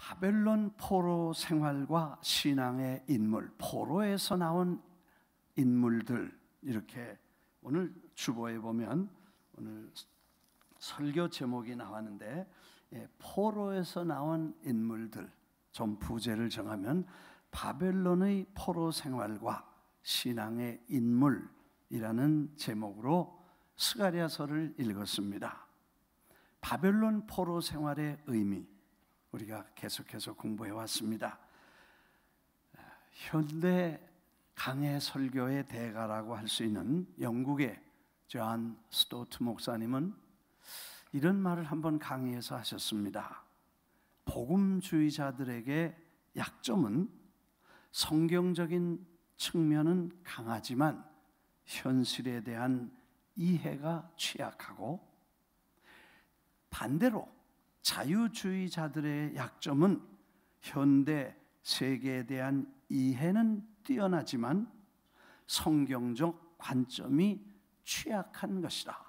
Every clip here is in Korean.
바벨론 포로 생활과 신앙의 인물, 포로에서 나온 인물들, 이렇게 오늘 주보에 보면 오늘 설교 제목이 나왔는데, 포로에서 나온 인물들, 좀 부제를 정하면 바벨론의 포로 생활과 신앙의 인물이라는 제목으로 스가랴서를 읽었습니다. 바벨론 포로 생활의 의미, 우리가 계속해서 공부해 왔습니다. 현대 강해 설교의 대가라고 할 수 있는 영국의 존 스토트 목사님은 이런 말을 한번 강의에서 하셨습니다. 복음주의자들에게 약점은 성경적인 측면은 강하지만 현실에 대한 이해가 취약하고, 반대로 자유주의자들의 약점은 현대 세계에 대한 이해는 뛰어나지만 성경적 관점이 취약한 것이다.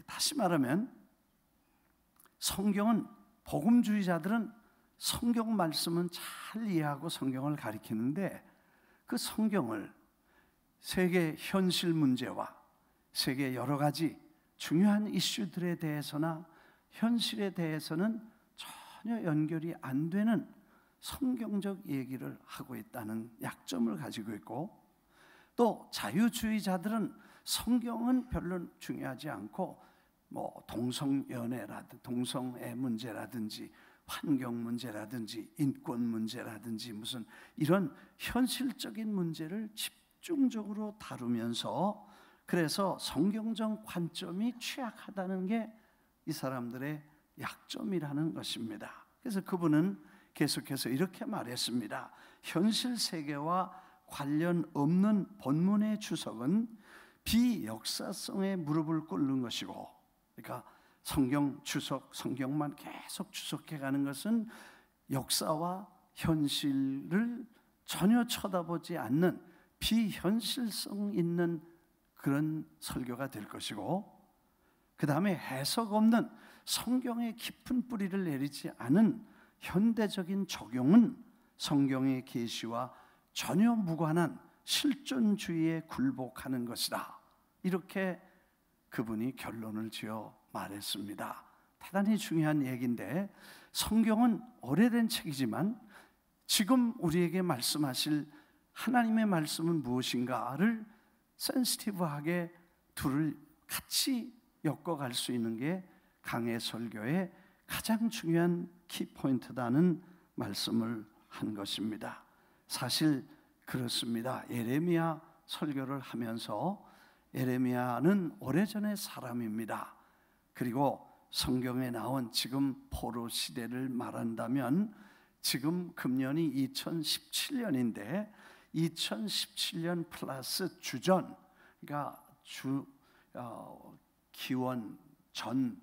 다시 말하면 성경은, 복음주의자들은 성경 말씀은 잘 이해하고 성경을 가리키는데, 그 성경을 세계 현실 문제와 세계 여러 가지 중요한 이슈들에 대해서나 현실에 대해서는 전혀 연결이 안 되는 성경적 얘기를 하고 있다는 약점을 가지고 있고, 또 자유주의자들은 성경은 별로 중요하지 않고 동성연애라든지 동성애 문제라든지 환경 문제라든지 인권 문제라든지 무슨 이런 현실적인 문제를 집중적으로 다루면서, 그래서 성경적 관점이 취약하다는 게 이 사람들의 약점이라는 것입니다. 그래서 그분은 계속해서 이렇게 말했습니다. 현실 세계와 관련 없는 본문의 주석은 비역사성에 무릎을 꿇는 것이고, 그러니까 성경 주석, 성경만 계속 주석해 가는 것은 역사와 현실을 전혀 쳐다보지 않는 비현실성 있는 그런 설교가 될 것이고, 그 다음에 해석 없는 성경의 깊은 뿌리를 내리지 않은 현대적인 적용은 성경의 계시와 전혀 무관한 실존주의에 굴복하는 것이다. 이렇게 그분이 결론을 지어 말했습니다. 대단히 중요한 얘기인데, 성경은 오래된 책이지만 지금 우리에게 말씀하실 하나님의 말씀은 무엇인가를 센시티브하게 둘을 같이 엮어갈 수 있는 게 강해 설교의 가장 중요한 키포인트다는 말씀을 한 것입니다. 사실 그렇습니다. 예레미야 설교를 하면서, 예레미야는 오래전의 사람입니다. 그리고 성경에 나온 지금 포로 시대를 말한다면 지금 금년이 2017년인데 2017년 플러스 주전, 그러니까 기원 전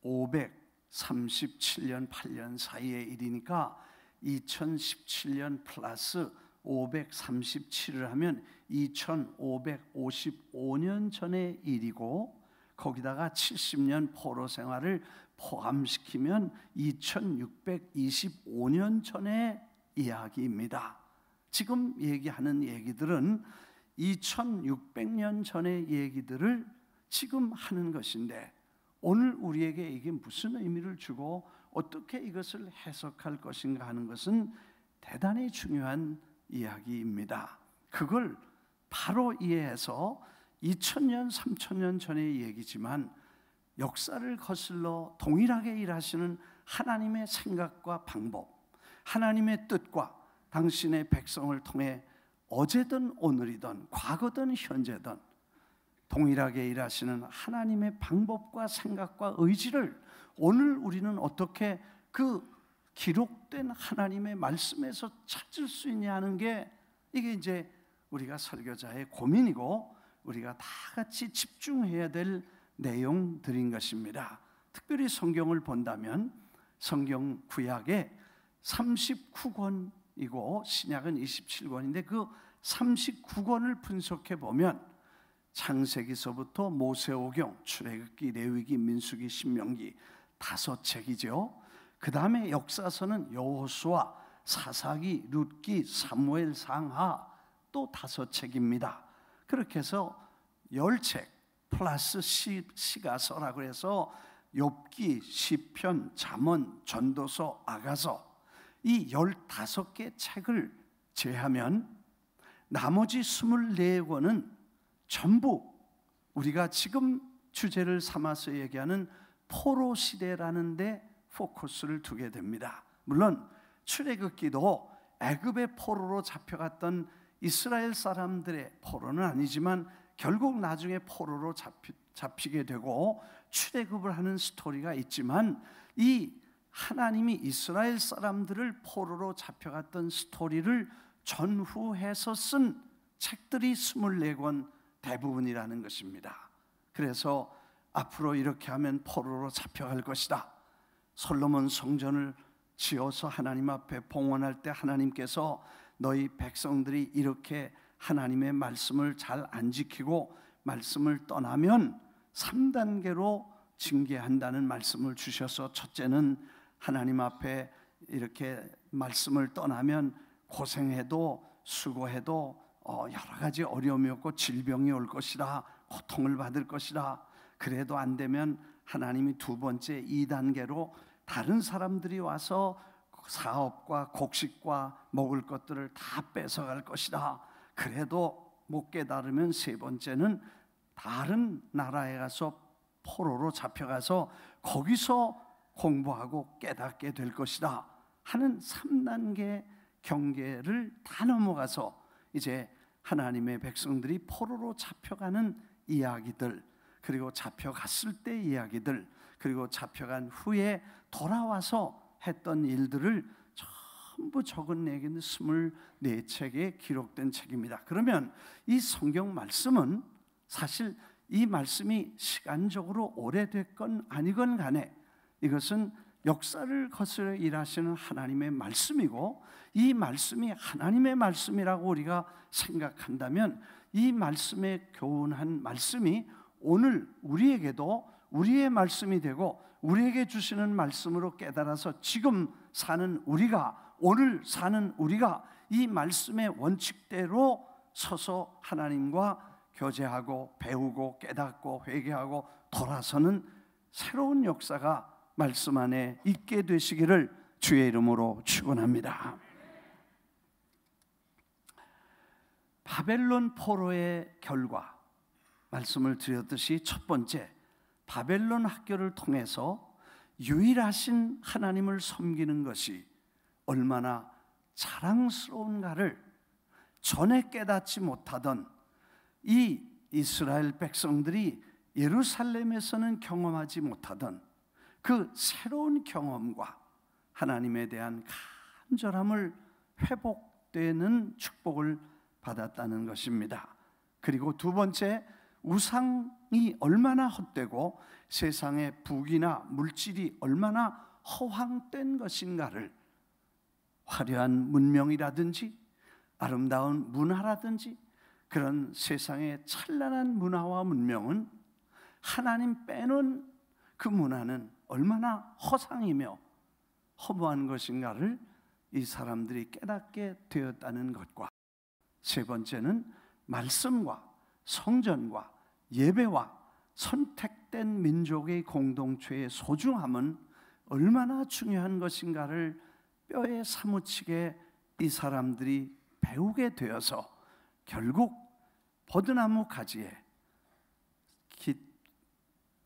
537년 8년 사이의 일이니까 2017년 플러스 537을 하면 2555년 전의 일이고, 거기다가 70년 포로 생활을 포함시키면 2625년 전의 이야기입니다. 지금 얘기하는 얘기들은 2600년 전의 얘기들을 지금 하는 것인데, 오늘 우리에게 이게 무슨 의미를 주고 어떻게 이것을 해석할 것인가 하는 것은 대단히 중요한 이야기입니다. 그걸 바로 이해해서 2000년, 3000년 전의 얘기지만 역사를 거슬러 동일하게 일하시는 하나님의 생각과 방법, 하나님의 뜻과 당신의 백성을 통해 어제든 오늘이든 과거든 현재든 동일하게 일하시는 하나님의 방법과 생각과 의지를 오늘 우리는 어떻게 그 기록된 하나님의 말씀에서 찾을 수 있냐는 게, 이게 이제 우리가 설교자의 고민이고 우리가 다 같이 집중해야 될 내용들인 것입니다. 특별히 성경을 본다면 성경 구약에 39권이고 신약은 27권인데 그 39권을 분석해 보면 창세기서부터 모세오경, 출애굽기, 레위기, 민수기, 신명기 5책이죠. 그 다음에 역사서는 여호수아, 사사기, 룻기, 사무엘 상하 또 5책입니다. 그렇게 해서 10책 플러스 시가서라고 해서 욥기, 시편, 잠언, 전도서, 아가서 이 15개 책을 제하면 나머지 24권은 전부 우리가 지금 주제를 삼아서 얘기하는 포로 시대라는 데 포커스를 두게 됩니다. 물론 출애굽기도 애굽의 포로로 잡혀갔던 이스라엘 사람들의 포로는 아니지만 결국 나중에 포로로 잡히게 되고 출애굽을 하는 스토리가 있지만 이 하나님이 이스라엘 사람들을 포로로 잡혀갔던 스토리를 전후해서 쓴 책들이 24권 대부분이라는 것입니다. 그래서 앞으로 이렇게 하면 포로로 잡혀갈 것이다. 솔로몬 성전을 지어서 하나님 앞에 봉헌할 때 하나님께서 너희 백성들이 이렇게 하나님의 말씀을 잘 안 지키고 말씀을 떠나면 3단계로 징계한다는 말씀을 주셔서, 첫째는 하나님 앞에 이렇게 말씀을 떠나면 고생해도 수고해도 여러 가지 어려움이 없고 질병이 올 것이라, 고통을 받을 것이라. 그래도 안 되면 하나님이 2번째 2단계로 다른 사람들이 와서 사업과 곡식과 먹을 것들을 다 뺏어갈 것이라. 그래도 못 깨달으면 3번째는 다른 나라에 가서 포로로 잡혀가서 거기서 공부하고 깨닫게 될 것이다 하는 3단계 경계를 다 넘어가서 이제 하나님의 백성들이 포로로 잡혀가는 이야기들, 그리고 잡혀갔을 때 이야기들, 그리고 잡혀간 후에 돌아와서 했던 일들을 전부 적어내긴 24책에 기록된 책입니다. 그러면 이 성경 말씀은 사실 이 말씀이 시간적으로 오래됐건 아니건 간에 이것은 역사를 거슬러 일하시는 하나님의 말씀이고, 이 말씀이 하나님의 말씀이라고 우리가 생각한다면 이 말씀에 교훈한 말씀이 오늘 우리에게도 우리의 말씀이 되고 우리에게 주시는 말씀으로 깨달아서 지금 사는 우리가, 오늘 사는 우리가 이 말씀의 원칙대로 서서 하나님과 교제하고 배우고 깨닫고 회개하고 돌아서는 새로운 역사가 말씀 안에 있게 되시기를 주의 이름으로 축원합니다. 바벨론 포로의 결과, 말씀을 드렸듯이 첫 번째, 바벨론 학교를 통해서 유일하신 하나님을 섬기는 것이 얼마나 자랑스러운가를 전에 깨닫지 못하던 이 이스라엘 백성들이 예루살렘에서는 경험하지 못하던 그 새로운 경험과 하나님에 대한 간절함을 회복되는 축복을 받았다는 것입니다. 그리고 두 번째, 우상이 얼마나 헛되고 세상의 부귀나 물질이 얼마나 허황된 것인가를, 화려한 문명이라든지 아름다운 문화라든지 그런 세상의 찬란한 문화와 문명은 하나님 빼놓은 그 문화는 얼마나 허상이며 허무한 것인가를 이 사람들이 깨닫게 되었다는 것과, 세 번째는 말씀과 성전과 예배와 선택된 민족의 공동체의 소중함은 얼마나 중요한 것인가를 뼈에 사무치게 이 사람들이 배우게 되어서 결국 버드나무 가지에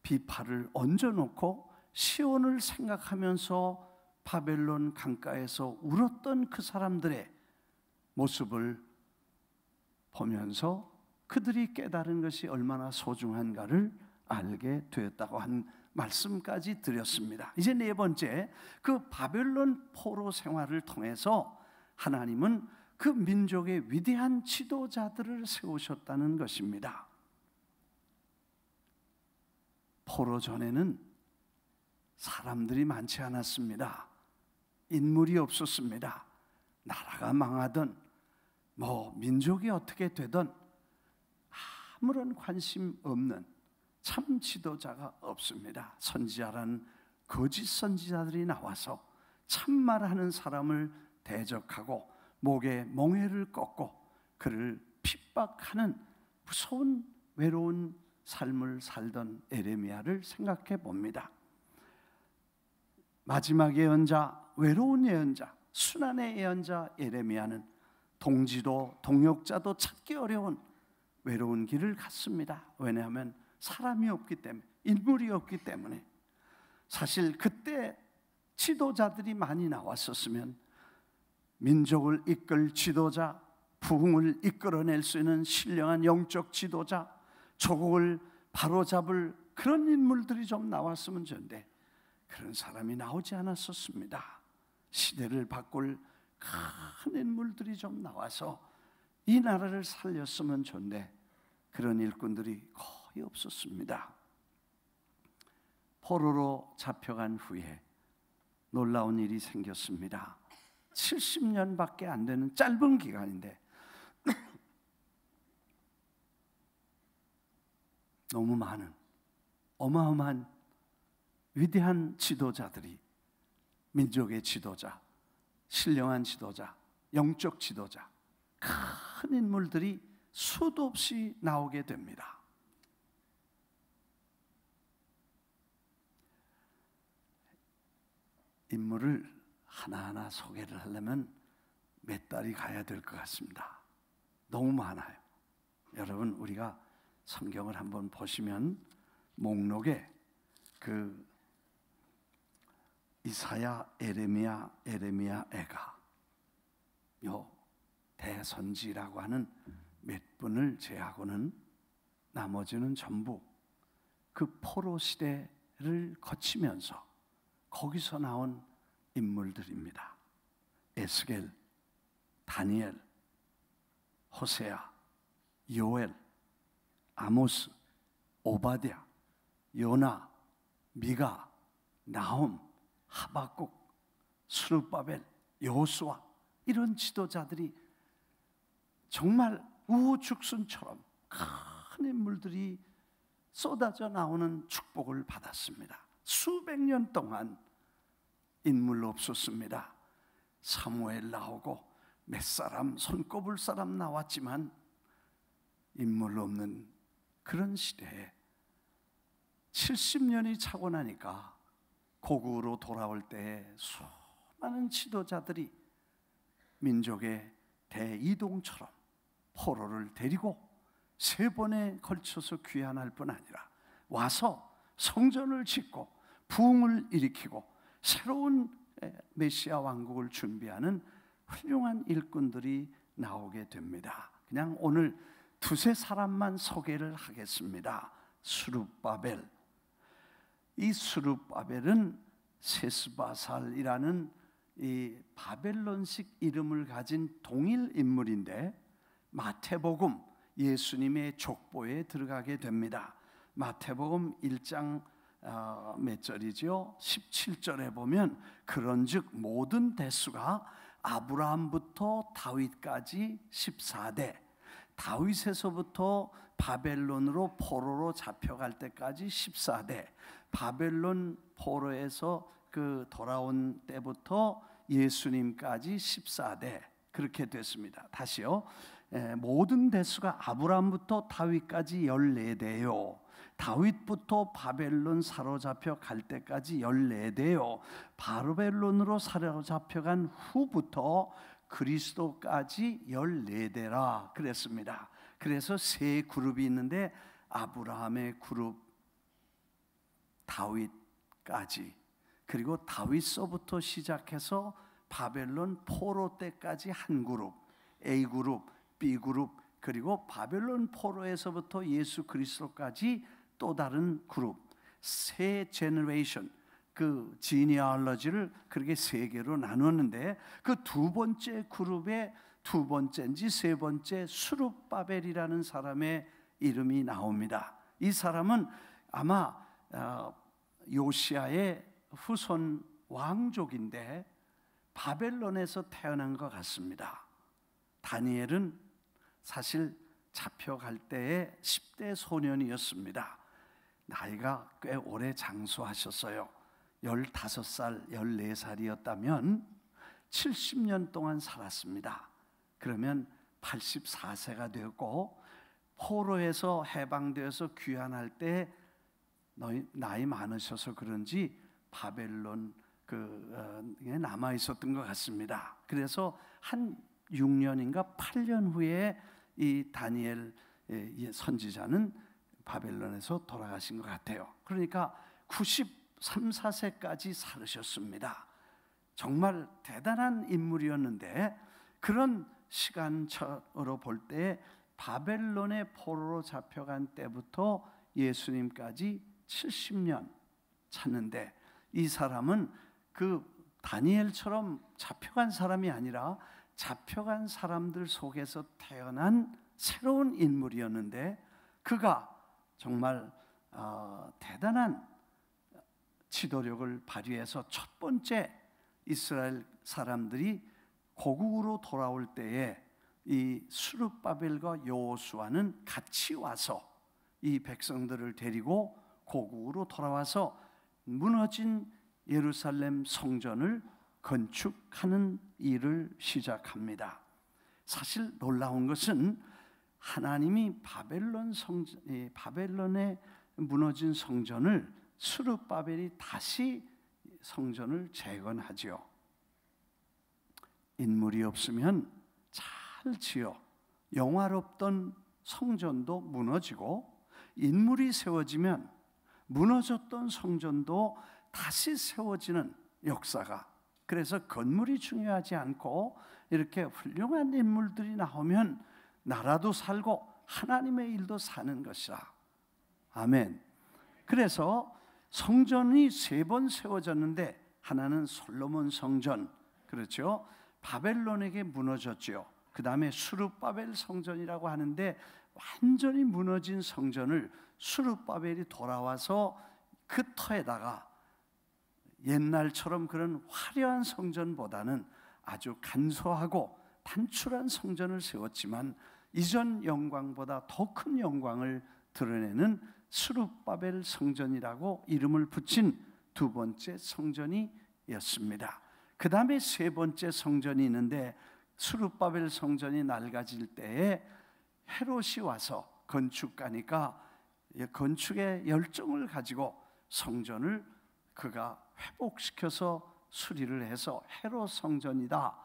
비파를 얹어놓고 시온을 생각하면서 바벨론 강가에서 울었던 그 사람들의 모습을 보면서 그들이 깨달은 것이 얼마나 소중한가를 알게 되었다고 한 말씀까지 드렸습니다. 이제 네 번째, 그 바벨론 포로 생활을 통해서 하나님은 그 민족의 위대한 지도자들을 세우셨다는 것입니다. 포로 전에는 사람들이 많지 않았습니다. 인물이 없었습니다. 나라가 망하던 민족이 어떻게 되던 아무런 관심 없는 참 지도자가 없습니다. 선지자라는 거짓 선지자들이 나와서 참말하는 사람을 대적하고 목에 멍에를 꺾고 그를 핍박하는 무서운 외로운 삶을 살던 에레미야를 생각해 봅니다. 마지막 예언자, 외로운 예언자, 순환의 예언자 에레미야는 동지도 동역자도 찾기 어려운 외로운 길을 갔습니다. 왜냐하면 사람이 없기 때문에, 인물이 없기 때문에. 사실 그때 지도자들이 많이 나왔었으면 민족을 이끌 지도자, 부흥을 이끌어낼 수 있는 신령한 영적 지도자, 조국을 바로잡을 그런 인물들이 좀 나왔으면 좋은데 그런 사람이 나오지 않았었습니다. 시대를 바꿀 큰 인물들이 좀 나와서 이 나라를 살렸으면 좋은데 그런 일꾼들이 거의 없었습니다. 포로로 잡혀간 후에 놀라운 일이 생겼습니다. 70년밖에 안 되는 짧은 기간인데 너무 많은 어마어마한 위대한 지도자들이, 민족의 지도자, 신령한 지도자, 영적 지도자, 큰 인물들이 수도 없이 나오게 됩니다. 인물을 하나하나 소개를 하려면 몇 달이 가야 될 것 같습니다. 너무 많아요. 여러분, 우리가 성경을 한번 보시면 목록에 그 이사야, 에레미야, 에가 요 대선지라고 하는 몇 분을 제하고는 나머지는 전부 그 포로 시대를 거치면서 거기서 나온 인물들입니다. 에스겔, 다니엘, 호세아, 요엘, 아모스, 오바댜, 요나, 미가, 나훔, 하박국, 스룹바벨, 여호수아, 이런 지도자들이 정말 우후죽순처럼 큰 인물들이 쏟아져 나오는 축복을 받았습니다. 수백 년 동안 인물 없었습니다. 사무엘 나오고 몇 사람, 손꼽을 사람 나왔지만 인물 없는 그런 시대에 70년이 차고 나니까 고국으로 돌아올 때에 수많은 지도자들이 민족의 대이동처럼 포로를 데리고 3번에 걸쳐서 귀환할 뿐 아니라 와서 성전을 짓고 부흥을 일으키고 새로운 메시아 왕국을 준비하는 훌륭한 일꾼들이 나오게 됩니다. 그냥 오늘 두세 사람만 소개를 하겠습니다. 스룹바벨. 이 스룹바벨은 세스바살이라는 이 바벨론식 이름을 가진 동일 인물인데 마태복음, 예수님의 족보에 들어가게 됩니다. 마태복음 1장 몇 절이죠? 17절에 보면 그런즉 모든 대수가 아브라함부터 다윗까지 14대, 다윗에서부터 바벨론으로 포로로 잡혀갈 때까지 14대, 바벨론 포로에서 그 돌아온 때부터 예수님까지 14대, 그렇게 됐습니다. 다시요. 모든 대수가 아브라함부터 다윗까지 14대요. 다윗부터 바벨론 사로잡혀 갈 때까지 14대요. 바벨론으로 사로잡혀간 후부터 그리스도까지 14대라 그랬습니다. 그래서 세 그룹이 있는데 아브라함의 그룹, 다윗까지, 그리고 다윗서부터 시작해서 바벨론 포로 때까지 한 그룹, A그룹, B그룹, 그리고 바벨론 포로에서부터 예수 그리스도까지 또 다른 그룹, 세 제너레이션, 그 지니얼러지를 그렇게 세 개로 나누었는데 그 두 번째 그룹의 두 번째인지 세 번째 스룹바벨이라는 사람의 이름이 나옵니다. 이 사람은 아마 요시아의 후손 왕족인데 바벨론에서 태어난 것 같습니다. 다니엘은 사실 잡혀갈 때에 10대 소년이었습니다. 나이가 꽤 오래 장수하셨어요. 15살, 14살이었다면 70년 동안 살았습니다. 그러면 84세가 되었고, 포로에서 해방되어서 귀환할 때 나이 많으셔서 그런지 바벨론 남아 있었던 것 같습니다. 그래서 한 6년인가 8년 후에 이 다니엘 선지자는 바벨론에서 돌아가신 것 같아요. 그러니까 93, 4세까지 살으셨습니다. 정말 대단한 인물이었는데, 그런 시간으로 볼 때 바벨론의 포로로 잡혀간 때부터 예수님까지 70년 찼는데, 이 사람은 그 다니엘처럼 잡혀간 사람이 아니라 잡혀간 사람들 속에서 태어난 새로운 인물이었는데, 그가 정말 대단한 지도력을 발휘해서 첫 번째 이스라엘 사람들이 고국으로 돌아올 때에 이 스룹바벨과 여호수아는 같이 와서 이 백성들을 데리고 고국으로 돌아와서 무너진 예루살렘 성전을 건축하는 일을 시작합니다. 사실 놀라운 것은 하나님이 바벨론에 무너진 성전을 스룹바벨이 다시 성전을 재건하지요. 인물이 없으면 잘 지어 영화롭던 성전도 무너지고, 인물이 세워지면 무너졌던 성전도 다시 세워지는 역사가, 그래서 건물이 중요하지 않고 이렇게 훌륭한 인물들이 나오면 나라도 살고 하나님의 일도 사는 것이라. 아멘. 그래서 성전이 3번 세워졌는데, 하나는 솔로몬 성전, 그렇죠? 바벨론에게 무너졌죠. 그 다음에 수룹바벨 성전이라고 하는데, 완전히 무너진 성전을 수룹바벨이 돌아와서 그 터에다가 옛날처럼 그런 화려한 성전보다는 아주 간소하고 단출한 성전을 세웠지만, 이전 영광보다 더 큰 영광을 드러내는 스룹바벨 성전이라고 이름을 붙인 2번째 성전이었습니다. 그 다음에 3번째 성전이 있는데, 스룹바벨 성전이 낡아질 때에 헤롯이 와서 건축가니까 건축의 열정을 가지고 성전을 그가 회복시켜서 수리를 해서 헤롯 성전이다,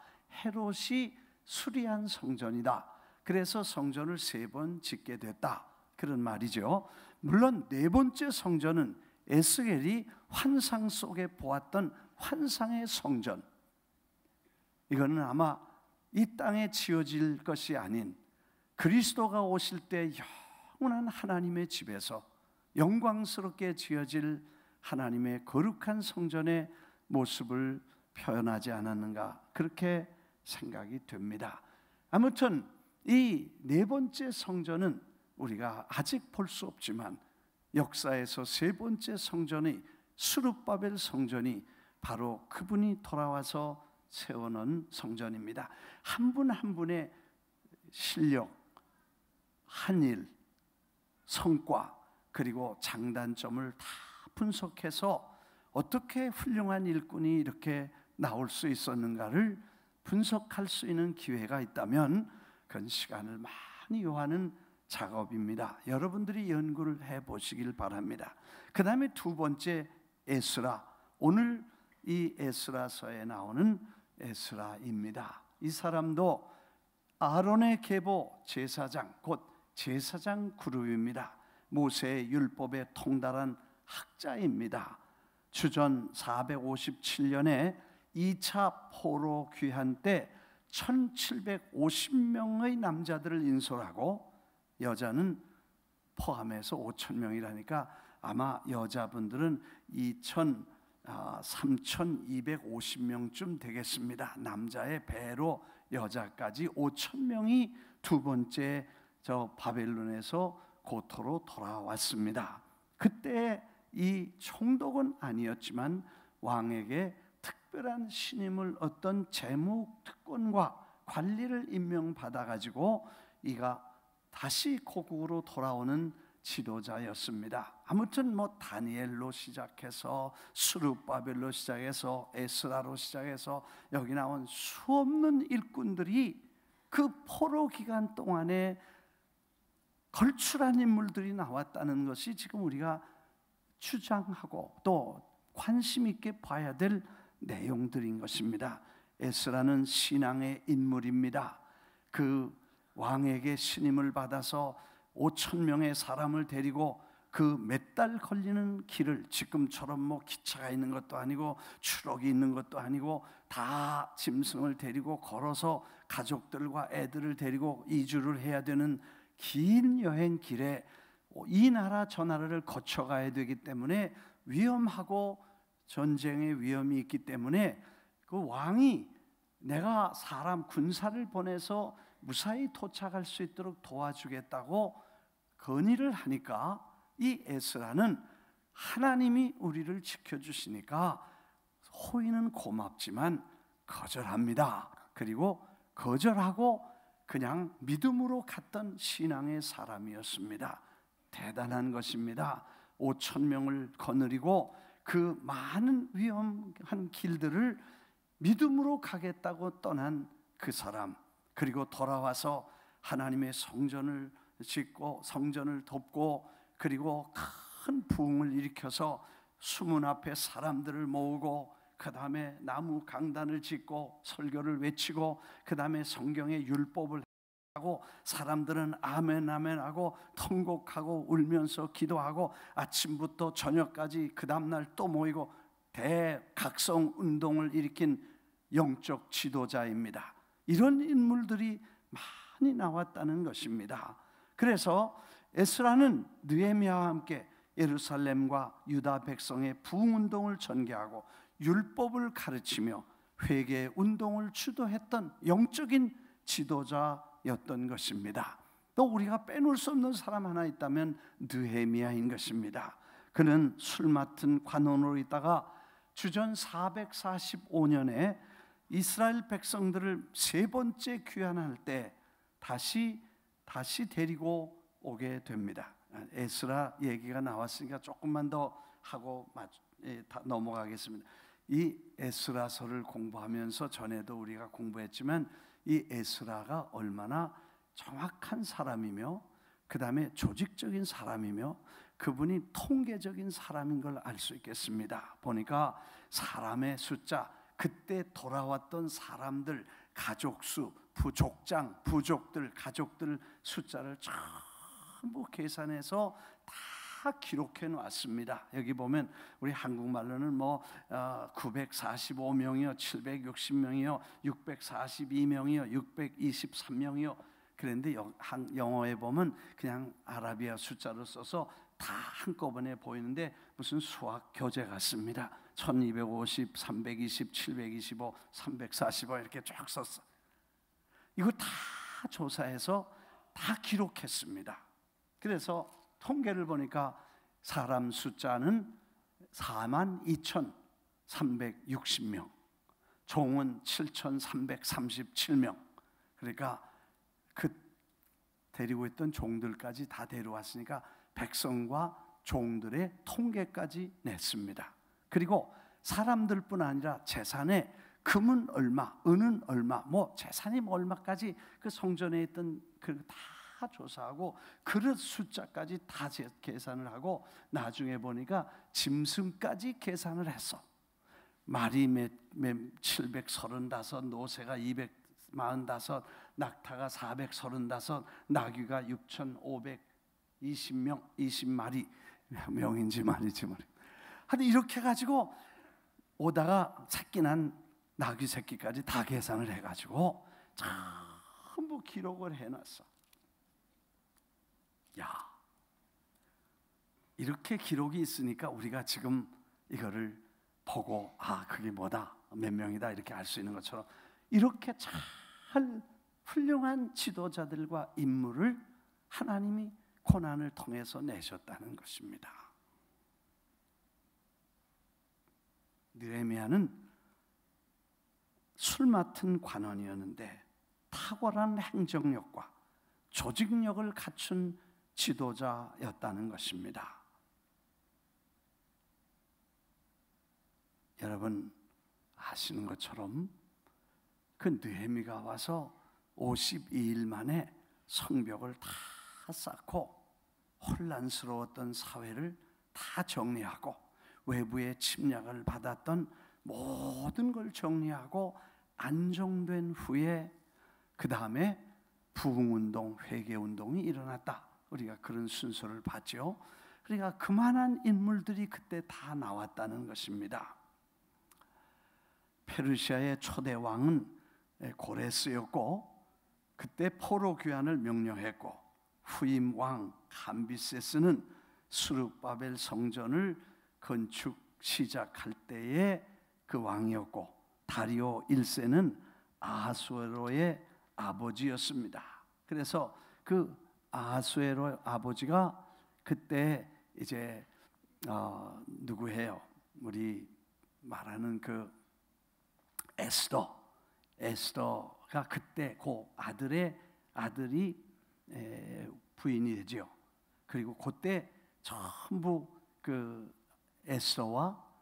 헤롯이 수리한 성전이다, 그래서 성전을 3번 짓게 됐다, 그런 말이죠. 물론 4번째 성전은 에스겔이 환상 속에 보았던 환상의 성전, 이거는 아마 이 땅에 지어질 것이 아닌 그리스도가 오실 때 영원한 하나님의 집에서 영광스럽게 지어질 하나님의 거룩한 성전의 모습을 표현하지 않았는가, 그렇게 생각이 됩니다. 아무튼 이 4번째 성전은 우리가 아직 볼 수 없지만, 역사에서 3번째 성전이 스룹바벨 성전이 바로 그분이 돌아와서 세워놓은 성전입니다. 한 분 한 분의 실력, 한일, 성과, 그리고 장단점을 다 분석해서 어떻게 훌륭한 일꾼이 이렇게 나올 수 있었는가를 분석할 수 있는 기회가 있다면 그건 시간을 많이 요하는 작업입니다. 여러분들이 연구를 해보시길 바랍니다. 그 다음에 2번째 에스라, 오늘 이 에스라서에 나오는 에스라입니다. 이 사람도 아론의 계보 제사장, 곧 제사장 그룹입니다. 모세의 율법에 통달한 학자입니다. 주전 457년에 2차 포로 귀환 때 1750명의 남자들을 인솔하고, 여자는 포함해서 5000명이라니까 아마 여자분들은 3250명쯤 되겠습니다. 남자의 배로 여자까지 5000명이 2번째 저 바벨론에서 고토로 돌아왔습니다. 그때 이 총독은 아니었지만 왕에게 특별한 신임을 얻던 재무 특권과 관리를 임명받아 가지고 이가 다시 고국으로 돌아오는 지도자였습니다. 아무튼 뭐 다니엘로 시작해서 스룹바벨로 시작해서 에스라로 시작해서 여기 나온 수없는 일꾼들이 그 포로 기간 동안에 걸출한 인물들이 나왔다는 것이 지금 우리가 주장하고 또 관심 있게 봐야 될 내용들인 것입니다. 에스라는 신앙의 인물입니다. 그 왕에게 신임을 받아서 5,000명의 사람을 데리고 그 몇 달 걸리는 길을, 지금처럼 뭐 기차가 있는 것도 아니고 추록이 있는 것도 아니고 다 짐승을 데리고 걸어서 가족들과 애들을 데리고 이주를 해야 되는 긴 여행 길에 이 나라 저 나라를 거쳐가야 되기 때문에 위험하고 전쟁의 위험이 있기 때문에 그 왕이 내가 사람 군사를 보내서 무사히 도착할 수 있도록 도와주겠다고 건의를 하니까 이 에스라는 하나님이 우리를 지켜주시니까 호의는 고맙지만 거절합니다. 그리고 거절하고 그냥 믿음으로 갔던 신앙의 사람이었습니다. 대단한 것입니다. 5,000명을 거느리고 그 많은 위험한 길들을 믿음으로 가겠다고 떠난 그 사람, 그리고 돌아와서 하나님의 성전을 짓고 성전을 돕고 그리고 큰 부흥을 일으켜서 수문 앞에 사람들을 모으고 그 다음에 나무 강단을 짓고 설교를 외치고 그 다음에 성경의 율법을 하고 사람들은 아멘 아멘 하고 통곡하고 울면서 기도하고 아침부터 저녁까지 그 다음날 또 모이고 대각성 운동을 일으킨 영적 지도자입니다. 이런 인물들이 많이 나왔다는 것입니다. 그래서 에스라는 느헤미야와 함께 예루살렘과 유다 백성의 부흥운동을 전개하고 율법을 가르치며 회개 운동을 주도했던 영적인 지도자였던 것입니다. 또 우리가 빼놓을 수 없는 사람 하나 있다면 느헤미야인 것입니다. 그는 술 맡은 관원으로 있다가 주전 445년에 이스라엘 백성들을 세 번째 귀환할 때 다시 데리고 오게 됩니다. 에스라 얘기가 나왔으니까 조금만 더 하고 넘어가겠습니다. 이 에스라서를 공부하면서 전에도 우리가 공부했지만 이 에스라가 얼마나 정확한 사람이며 그 다음에 조직적인 사람이며 그분이 통계적인 사람인 걸 알 수 있겠습니다. 보니까 사람의 숫자, 그때 돌아왔던 사람들, 가족수, 부족들, 가족들 숫자를 전부 계산해서 다 기록해 놨습니다. 여기 보면 우리 한국말로는 뭐 945명이요, 760명이요, 642명이요, 623명이요. 그런데 영어에 보면 그냥 아라비아 숫자로 써서 다 한꺼번에 보이는데 무슨 수학 교재 같습니다. 1250, 320, 725, 345 이렇게 쫙 썼어. 이거 다 조사해서 다 기록했습니다. 그래서 통계를 보니까 사람 숫자는 42,360명, 종은 7,337명. 그러니까 그 데리고 있던 종들까지 다 데려왔으니까 백성과 종들의 통계까지 냈습니다. 그리고 사람들뿐 아니라 재산에 금은 얼마, 은은 얼마, 뭐 재산이 뭐 얼마까지 그 성전에 있던 그 다 조사하고 그릇 숫자까지 다 계산을 하고 나중에 보니까 짐승까지 계산을 했어. 말이 735, 노새가 245, 낙타가 435, 나귀가 6,520명, 20마리, 명인지 말이지 말이. 하여튼 이렇게 해가지고 오다가 새끼 난 나귀 새끼까지 다 계산을 해가지고 전부 기록을 해놨어. 야, 이렇게 기록이 있으니까 우리가 지금 이거를 보고 그게 뭐다, 몇 명이다 이렇게 알 수 있는 것처럼 이렇게 잘 훌륭한 지도자들과 인물을 하나님이 고난을 통해서 내셨다는 것입니다. 느헤미야는 술 맡은 관원이었는데 탁월한 행정력과 조직력을 갖춘 지도자였다는 것입니다. 여러분 아시는 것처럼 그 느헤미가 와서 52일 만에 성벽을 다 쌓고 혼란스러웠던 사회를 다 정리하고 외부의 침략을 받았던 모든 걸 정리하고 안정된 후에 그 다음에 부흥운동, 회개운동이 일어났다. 우리가 그런 순서를 봤죠. 그러니까 그만한 인물들이 그때 다 나왔다는 것입니다. 페르시아의 초대 왕은 고레스였고 그때 포로 귀환을 명령했고 후임 왕 감비세스는 스룹바벨 성전을 건축 시작할 때의 그 왕이었고 다리오 1세는 아하수에로의 아버지였습니다. 그래서 그 아하수에로 아버지가 그때 이제 누구예요? 우리 말하는 그 에스더가 그때 그 아들이 부인이 되죠. 그리고 그때 전부 그 에스더와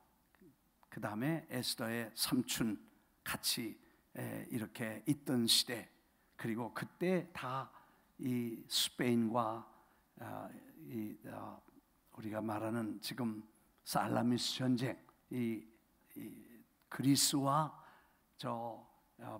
그 다음에 에스더의 삼촌 같이 이렇게 있던 시대. 그리고 그때 다 이 스페인과 우리가 말하는 지금 살라미스 전쟁, 이 그리스와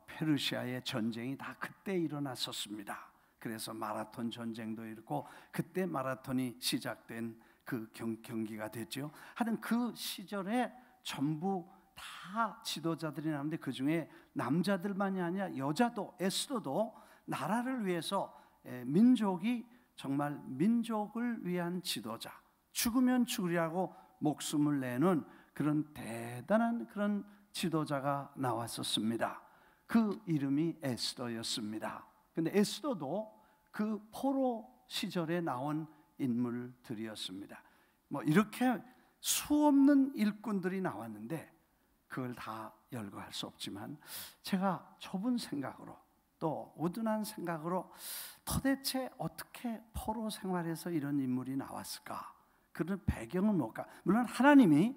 페르시아의 전쟁이 다 그때 일어났었습니다. 그래서 마라톤 전쟁도 있고 그때 마라톤이 시작된 그 경기가 됐죠. 하여튼 그 시절에 전부 다 지도자들이 나오는데 그 중에 남자들만이 아니라 여자도 에스더도 나라를 위해서 민족이 정말 민족을 위한 지도자, 죽으면 죽으리라고 목숨을 내는 그런 대단한 그런 지도자가 나왔었습니다. 그 이름이 에스더였습니다. 근데 에스더도 그 포로 시절에 나온 인물들이었습니다. 뭐 이렇게 수없는 일꾼들이 나왔는데 그걸 다 열거할 수 없지만 제가 좁은 생각으로 또 우둔한 생각으로 도대체 어떻게 포로 생활에서 이런 인물이 나왔을까? 그런 배경은 뭘까? 물론 하나님이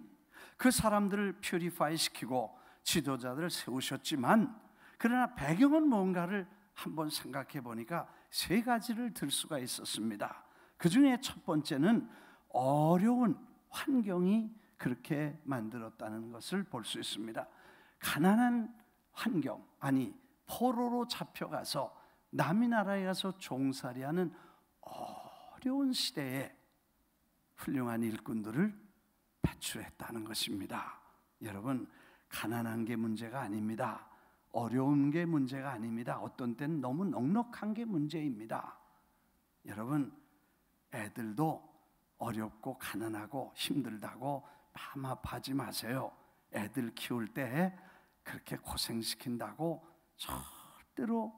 그 사람들을 퓨리파이 시키고 지도자들을 세우셨지만 그러나 배경은 뭔가를 한번 생각해 보니까 세 가지를 들 수가 있었습니다. 그 중에 첫 번째는 어려운 환경이 그렇게 만들었다는 것을 볼 수 있습니다. 가난한 환경, 아니 포로로 잡혀가서 남의 나라에 가서 종살이하는 어려운 시대에 훌륭한 일꾼들을 배출했다는 것입니다. 여러분, 가난한 게 문제가 아닙니다. 어려운 게 문제가 아닙니다. 어떤 때는 너무 넉넉한 게 문제입니다. 여러분, 애들도 어렵고 가난하고 힘들다고 마음 아파하지 마세요. 애들 키울 때 그렇게 고생시킨다고 절대로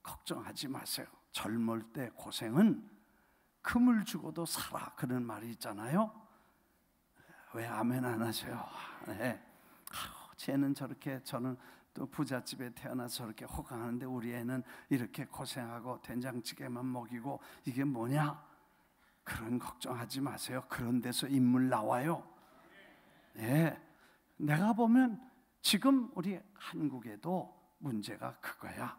걱정하지 마세요. 젊을 때 고생은 금을 주고도 사라, 그런 말이 있잖아요. 왜 아멘 안 하세요? 네. 쟤는 저렇게, 저는 또 부잣집에 태어나서 저렇게 호강하는데 우리 애는 이렇게 고생하고 된장찌개만 먹이고 이게 뭐냐? 그런 걱정하지 마세요. 그런 데서 인물 나와요. 네. 내가 보면 지금 우리 한국에도 문제가 그거야.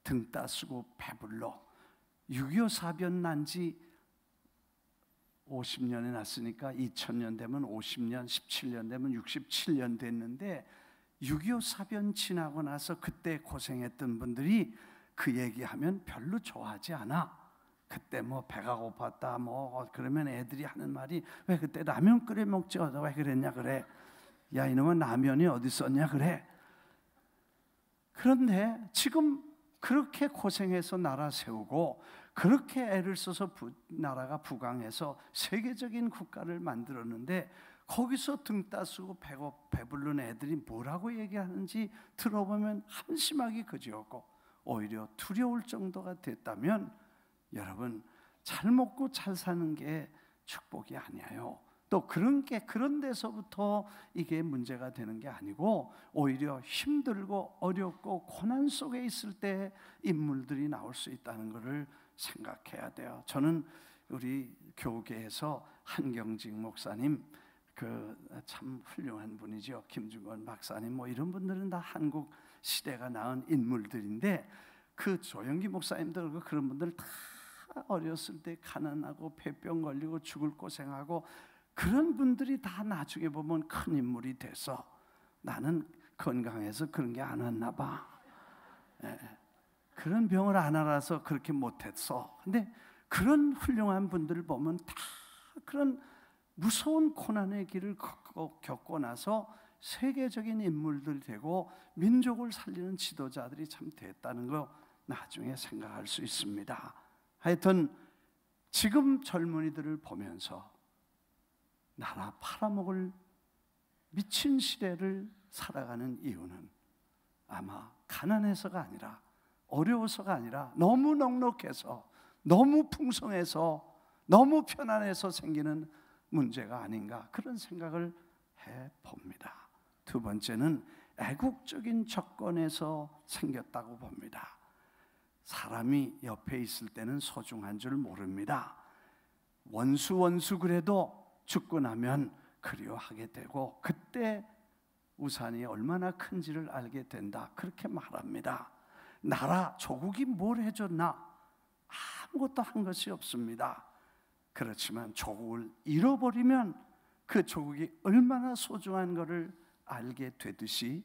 등 따쓰고 배불러. 6.25 사변 난 지 50년이 났으니까 2000년 되면 50년, 17년 되면 67년 됐는데 6.25 사변 지나고 나서 그때 고생했던 분들이 그 얘기하면 별로 좋아하지 않아. 그때 뭐 배가 고팠다 뭐 그러면 애들이 하는 말이 왜 그때 라면 끓여 먹지 왜 그랬냐 그래. 야 이놈은 라면이 어디 있었냐 그래. 그런데 지금 그렇게 고생해서 나라 세우고 그렇게 애를 써서 나라가 부강해서 세계적인 국가를 만들었는데 거기서 등 따쓰고 배부른 애들이 뭐라고 얘기하는지 들어보면 한심하기 그지없고 오히려 두려울 정도가 됐다면 여러분, 잘 먹고 잘 사는 게 축복이 아니에요. 또 그런 데서부터 이게 문제가 되는 게 아니고 오히려 힘들고 어렵고 고난 속에 있을 때 인물들이 나올 수 있다는 것을 생각해야 돼요. 저는 우리 교계에서 한경직 목사님, 그 참 훌륭한 분이죠. 김중건 박사님, 뭐 이런 분들은 다 한국 시대가 낳은 인물들인데, 그 조영기 목사님들 그런 분들 다 어렸을 때 가난하고 폐병 걸리고 죽을 고생하고, 그런 분들이 다 나중에 보면 큰 인물이 돼서 나는 건강해서 그런 게 안 왔나 봐. 그런 병을 안 알아서 그렇게 못했어. 근데 그런 훌륭한 분들을 보면 다 그런 무서운 고난의 길을 겪고 나서 세계적인 인물들이 되고 민족을 살리는 지도자들이 참 됐다는 거 나중에 생각할 수 있습니다. 하여튼 지금 젊은이들을 보면서 나라 팔아먹을 미친 시대를 살아가는 이유는 아마 가난해서가 아니라, 어려워서가 아니라, 너무 넉넉해서, 너무 풍성해서, 너무 편안해서 생기는 문제가 아닌가, 그런 생각을 해봅니다. 두 번째는 애국적인 조건에서 생겼다고 봅니다. 사람이 옆에 있을 때는 소중한 줄 모릅니다. 원수 그래도 죽고 나면 그리워하게 되고, 그때 우산이 얼마나 큰지를 알게 된다, 그렇게 말합니다. 나라, 조국이 뭘 해줬나? 아무것도 한 것이 없습니다. 그렇지만 조국을 잃어버리면 그 조국이 얼마나 소중한 것을 알게 되듯이,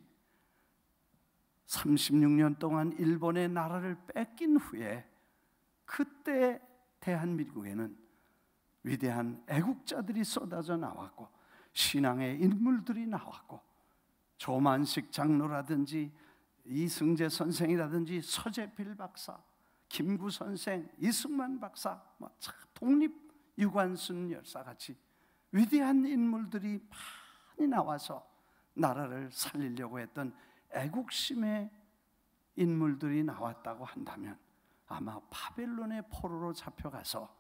36년 동안 일본의 나라를 뺏긴 후에 그때 대한민국에는 위대한 애국자들이 쏟아져 나왔고, 신앙의 인물들이 나왔고, 조만식 장로라든지 이승재 선생이라든지 서재필 박사, 김구 선생, 이승만 박사, 독립유관순 열사같이 위대한 인물들이 많이 나와서 나라를 살리려고 했던 애국심의 인물들이 나왔다고 한다면, 아마 바벨론의 포로로 잡혀가서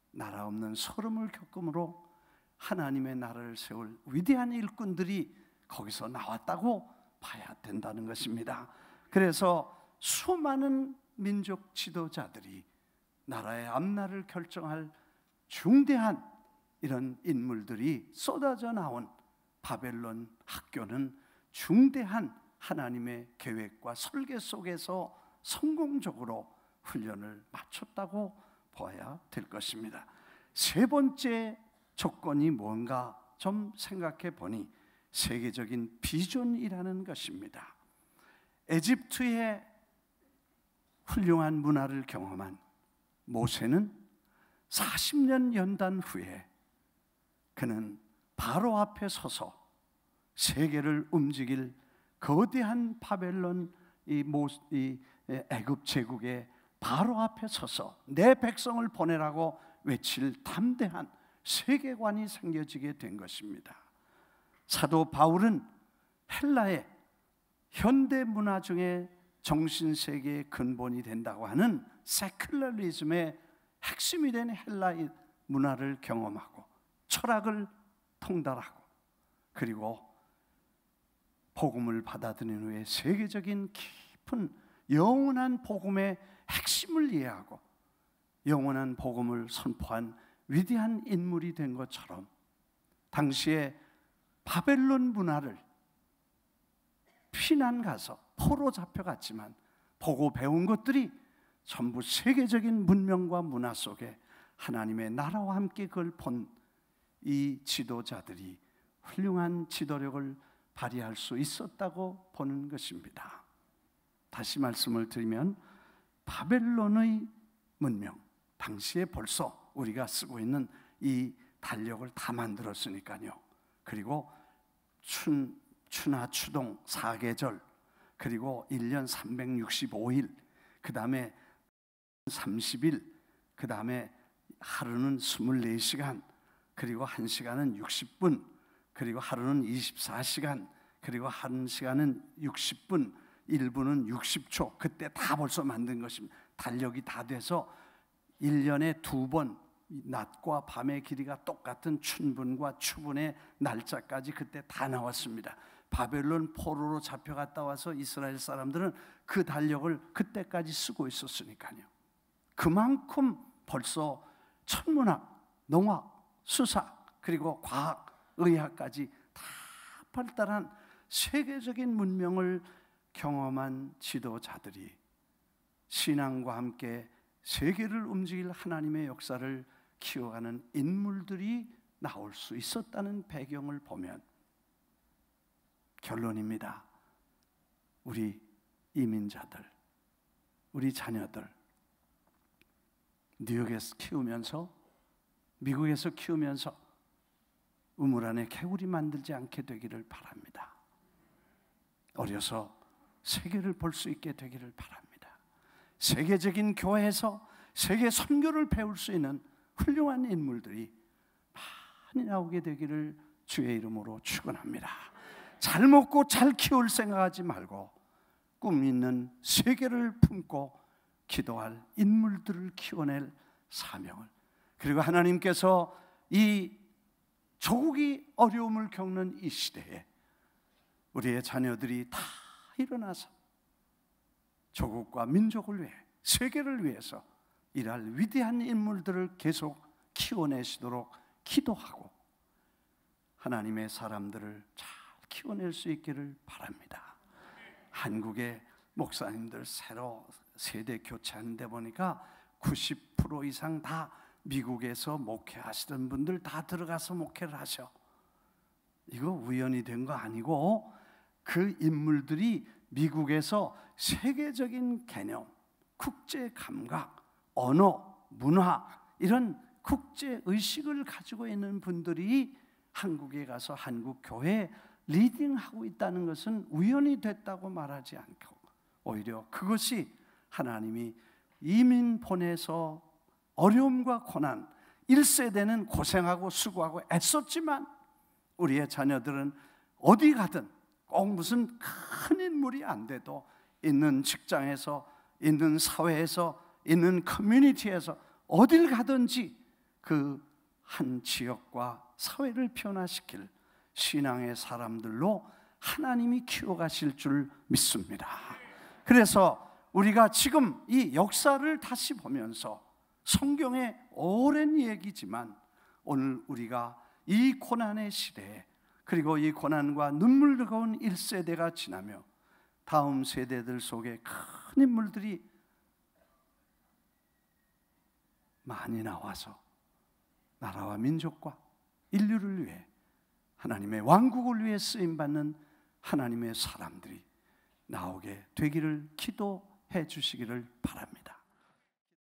나라 없는 소름을 겪음으로 하나님의 나라를 세울 위대한 일꾼들이 거기서 나왔다고 봐야 된다는 것입니다. 그래서 수많은 민족 지도자들이 나라의 앞날을 결정할 중대한 이런 인물들이 쏟아져 나온 바벨론 학교는 중대한 하나님의 계획과 설계 속에서 성공적으로 훈련을 마쳤다고 보아야 될 것입니다. 세 번째 조건이 뭔가 좀 생각해 보니 세계적인 비전이라는 것입니다. 에집트의 훌륭한 문화를 경험한 모세는 40년 연단 후에 그는 바로 앞에 서서 세계를 움직일 거대한 바벨론 이 애굽 제국의 바로 앞에 서서 내 백성을 보내라고 외칠 담대한 세계관이 생겨지게 된 것입니다. 사도 바울은 헬라의 현대 문화 중에 정신세계의 근본이 된다고 하는 세큘러리즘의 핵심이 된 헬라의 문화를 경험하고 철학을 통달하고, 그리고 복음을 받아들인 후에 세계적인 깊은 영원한 복음의 핵심을 이해하고 영원한 복음을 선포한 위대한 인물이 된 것처럼, 당시에 바벨론 문화를 피난 가서 포로 잡혀갔지만 보고 배운 것들이 전부 세계적인 문명과 문화 속에 하나님의 나라와 함께 그걸 본 이 지도자들이 훌륭한 지도력을 발휘할 수 있었다고 보는 것입니다. 다시 말씀을 드리면 바벨론의 문명, 당시에 벌써 우리가 쓰고 있는 이 달력을 다 만들었으니까요. 그리고 추나 추동 4계절, 그리고 1년 365일, 그 다음에 30일, 그 다음에 하루는 24시간, 그리고 1시간은 60분, 그리고 하루는 24시간, 그리고 1시간은 60분, 1분은 60초. 그때 다 벌써 만든 것입니다. 달력이 다 돼서 1년에 2번 낮과 밤의 길이가 똑같은 춘분과 추분의 날짜까지 그때 다 나왔습니다. 바벨론 포로로 잡혀갔다 와서 이스라엘 사람들은 그 달력을 그때까지 쓰고 있었으니까요. 그만큼 벌써 천문학, 농학, 수학, 그리고 과학, 의학까지 다 발달한 세계적인 문명을 경험한 지도자들이 신앙과 함께 세계를 움직일 하나님의 역사를 키워가는 인물들이 나올 수 있었다는 배경을 보면 결론입니다. 우리 이민자들, 우리 자녀들 뉴욕에서 키우면서, 미국에서 키우면서 우물 안에 개구리 만들지 않게 되기를 바랍니다. 어려서 세계를 볼 수 있게 되기를 바랍니다. 세계적인 교회에서 세계 선교를 배울 수 있는 훌륭한 인물들이 많이 나오게 되기를 주의 이름으로 축원합니다. 잘 먹고 잘 키울 생각하지 말고 꿈 있는 세계를 품고 기도할 인물들을 키워낼 사명을, 그리고 하나님께서 이 조국이 어려움을 겪는 이 시대에 우리의 자녀들이 다 일어나서 조국과 민족을 위해, 세계를 위해서 일할 위대한 인물들을 계속 키워내시도록 기도하고 하나님의 사람들을 잘 키워낼 수 있기를 바랍니다. 한국의 목사님들 새로 세대 교체하는 데 보니까 90% 이상 다 미국에서 목회하시던 분들 다 들어가서 목회를 하셔. 이거 우연이 된 거 아니고 그 인물들이 미국에서 세계적인 개념, 국제 감각, 언어, 문화, 이런 국제 의식을 가지고 있는 분들이 한국에 가서 한국 교회에 리딩하고 있다는 것은 우연이 됐다고 말하지 않고 오히려 그것이 하나님이 이민 보내서 어려움과 고난, 1세대는 고생하고 수고하고 애썼지만 우리의 자녀들은 어디 가든 꼭 무슨 큰 인물이 안 돼도 있는 직장에서, 있는 사회에서, 있는 커뮤니티에서 어딜 가든지 그 한 지역과 사회를 변화시킬 신앙의 사람들로 하나님이 키워가실 줄 믿습니다. 그래서 우리가 지금 이 역사를 다시 보면서 성경의 오랜 얘기지만 오늘 우리가 이 고난의 시대에, 그리고 이 고난과 눈물 뜨거운 1세대가 지나며 다음 세대들 속에 큰 인물들이 많이 나와서 나라와 민족과 인류를 위해, 하나님의 왕국을 위해 쓰임받는 하나님의 사람들이 나오게 되기를 기도해 주시기를 바랍니다.